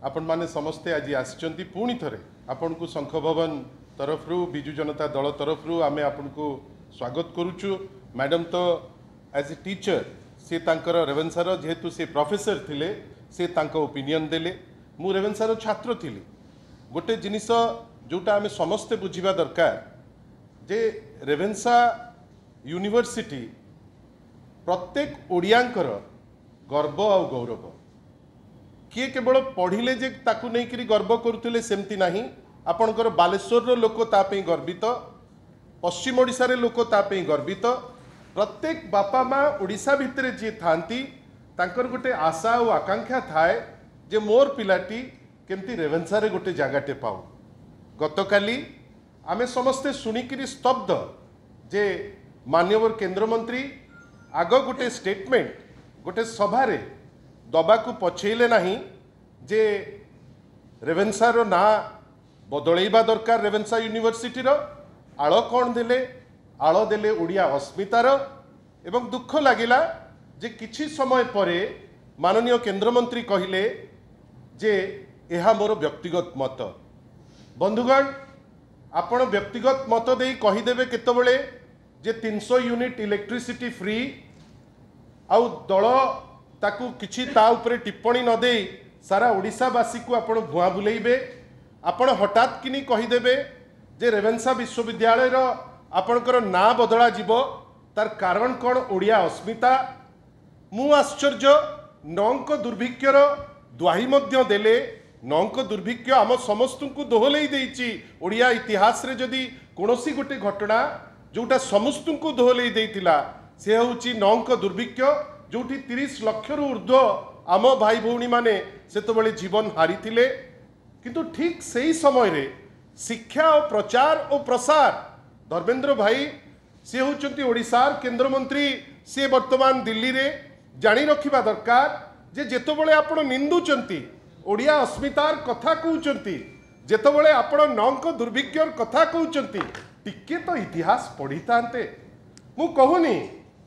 आपण माने समस्ते आज आसिचंती पुणी थरे आपण को शंख भवन तरफ विजु जनता दल तरफ आमे आपण को स्वागत करूचु। मैडम तो एज ए टीचर से तांकर रेवेन्सार जेहेतु से प्रोफेसर थिले से तांको ओपिनियन देले। मु रेवेन्सार छात्र थिली। गोटे जिनिस जोटा आमे समस्ते बुझिबा दरकार जे रेवेन्सा यूनिवर्सिटी प्रत्येक ओडियांकर गर्व और गौरव। किए केवल पढ़िले जे ताकू नहीं करी गर्व करुले सेमती नहीं। आपणकर बालेश्वर लोक तापई गर्वित, पश्चिम ओडिशा रे लोक तापई गर्वित। प्रत्येक बापा माँ ओडिशा भितर जी थांती तांकर गोटे आशा और आकांक्षा थाए जे मोर पिलाटी केमती रेवेन्सा रे गोटे जगाटे पाऊ। गतकाली आमे समस्ते शुणिकी स्तब्ध जे माननीय केंद्र मंत्री आग गोटे स्टेटमेंट गोटे सभारे दबा को पछेले नहीं जे रेवेन्सा रो ना बदलैबा दरकार। रेवेन्सा यूनिवर्सिटी रो आळ कौन देले, आळ देले ओडिया अस्मितार। एवं दुख लागिला जे किछि समय परे माननीय केंद्र मंत्री कहिले जे यह मोर व्यक्तिगत मत। बंधुगण आपण व्यक्तिगत मत दे कहीदेवे केतबेले जे 300 यूनिट इलेक्ट्रिसिटी फ्री आउ दल ताकू किछि ता उपरे टिप्पणी न दे सारा ओडिशावासी को आपण भुआ बुलेइबे। आपण हठात किनी कहीदेवे जे रेवेन्सा विश्वविद्यालय रो आपणकर ना बदला जीवो तार कारण कौन ओडिया अस्मिता। मु आश्चर्य नौंक दुर्भिक्षर द्वाही मध्य देले। नौंक दुर्भिक्ष आम समस्त को दोहलई देइछि। ओडिया इतिहास रे जदि कोनोसी गोटे घटना जोटा समस्त को दोहलई देइतिला से होउछि नौंक दुर्भिक्ष, जोटी 30 लाख रु ऊर्ध्व आम भाई भौणी माने सेतबेले जीवन हारिथिले। किंतु ठीक सही समय रे शिक्षा और प्रचार और प्रसार धर्मेंद्र भाई सी होउचंती ओडिशार केंद्र मंत्री। सी वर्तमान दिल्ली रे जानी रखिबा दरकार जे जेतबेले आपण निंदुचंती ओडिया अस्मितार कथा कहउचंती, जेतबेले आपण नौंक दुर्भिक्षर कथा कहउचंती टिके तो इतिहास पढ़ी थांते। मु कहूनी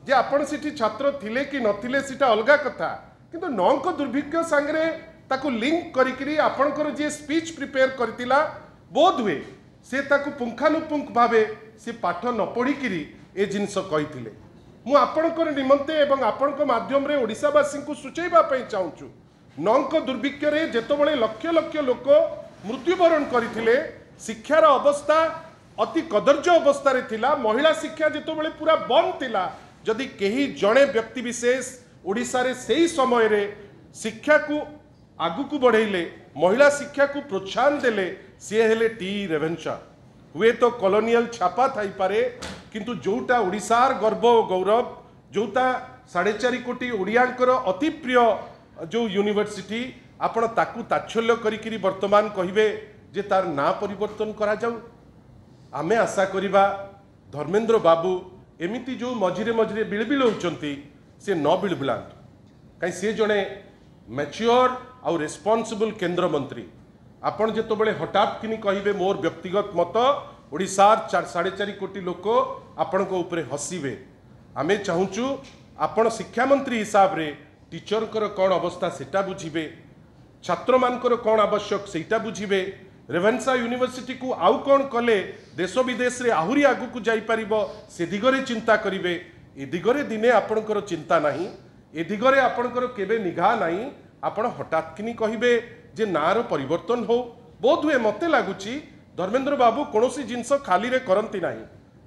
जे आपण सिटी छात्र थिले कि नथिले सिटा अलगा कथा, किंतु नौंक दुर्भिक्ष सांगरे ताकू लिंक करिकरी आपणकर जे स्पीच प्रिपेयर करतिला बोध हुए से ताकू पुंखानुपुंख भावे से पाठ न पढ़िकी ए जिनस कहिथिले। मु आपणकर निमंते एवं आपणक माध्यम रे ओडिशावासी को सूचैबा पई चाहूछु। नौंक दुर्भिक्ष रे जेतबेले लक्ष लक्ष लोक मृत्युवरण करथिले, शिक्षार अवस्था अति कदर्य अवस्था रे थिला। महिला शिक्षा जेतबेले पूरा बंद थिला। जदि कहीं जड़े व्यक्ति विशेष ओडिशा रे सही समय रे शिक्षा को आगु को बढ़ेले, महिला शिक्षा को प्रोत्साहन देले, सी हेले टी रेवेन्सा। हुए तो कॉलोनियल छापा थाई पारे, किंतु जोटा ओडिशार गर्व और गौरव, जोटा 4.5 कोटी ओडियांकर अति प्रिय जो यूनिवर्सिटी आपण ताकू ताच्छल्य करिकरी वर्तमान कहिबे जे तार ना परिवर्तन करा जाऊ। आमे आशा करिबा धर्मेंद्र बाबू एमिति जो मझिरे मझिरे बिलबिल होउचंती से न बिलबिलांतु। कहीं से जड़े मैच्योर आउ रेस्पॉन्सिबल केंद्र मंत्री आपण जेतबेले हठात किनी कहिबे मोर व्यक्तिगत मत ओडिशार 4.5 कोटी लोक आपणक उपरे हसीबे। आमे चाहूचु आपण शिक्षा मंत्री हिसाब रे टीचर कर कौन अवस्था सेटा बुझिबे, छात्र मानकर कौन आवश्यक सेटा बुझिबे। रेवेन्सा यूनिवर्सिटी को आउ कौन कले देश विदेश रे आहुरी आगु को जाई परिबो से दिगरे चिंता करिवे। ए दिगरे दिने आपणकर चिंता नाही, ए दिगरे आपणकर केबे निगाह नाही। आपण हठात किनी कहिबे जे नार परिवर्तन हो। बोध हुए मते लागुची धर्मेंद्र बाबू कोनोसी जिंस खाली रे करंती नाही।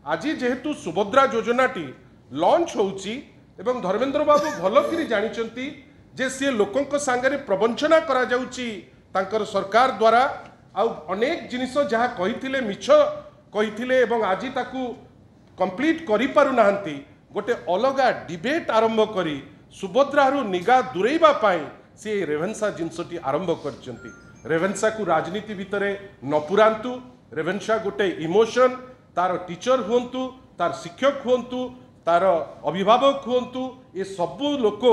आज जेहेतु सुभद्रा योजनाटी लॉन्च होउची एवं धर्मेंद्र बाबू भलकिरी जानिचंती जे से लोकंक सांगरे प्रवंचना करा जाउची तांकर सरकार द्वारा। आउ अनेक जिनिस जहाँ कही मिछ कही एवं आज ताकू कंप्लीट करि पारु नाहंती। गोटे अलगा डिबेट आरंभ करी सुभद्रारू निगा दूरेबा पाई से रेवेन्सा जिनसटी आरंभ करचंती। रेवेन्सा को राजनीति भितरे न पुरांतु। रेवेन्सा गोटे इमोशन, तार टीचर हुंतु, तार शिक्षक हुंतु, तार अभिभावक हुंतु, ये सबू लोक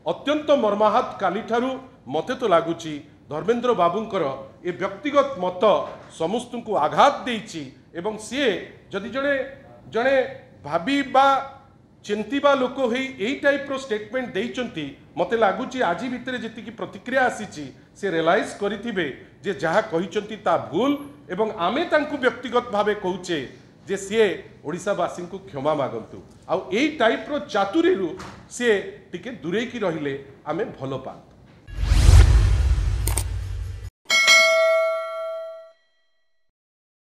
अत्यंत मर्माहत काली ठारू मते तो लागुची धर्मेंद्र बाबूंकर ए व्यक्तिगत मत समस्त को आघात देइछि। एवं सी जदि जड़े जड़े भावी बा चिंतीबा लोक हो यही टाइप रो स्टेटमेंट देइचंती मते लागुची आज भितर जेतिकी प्रतिक्रिया आसीची से रियलाइज करिथिबे जे जहाँ कहिचंती ता भूल एवं आमे तांकु व्यक्तिगत भावे कहूचे जे सी ओडिशावासी को क्षमा मागंतु आउ एई टाइप रो चातुरी सी टिके दूरे की रहिले आमे भलो पांतु।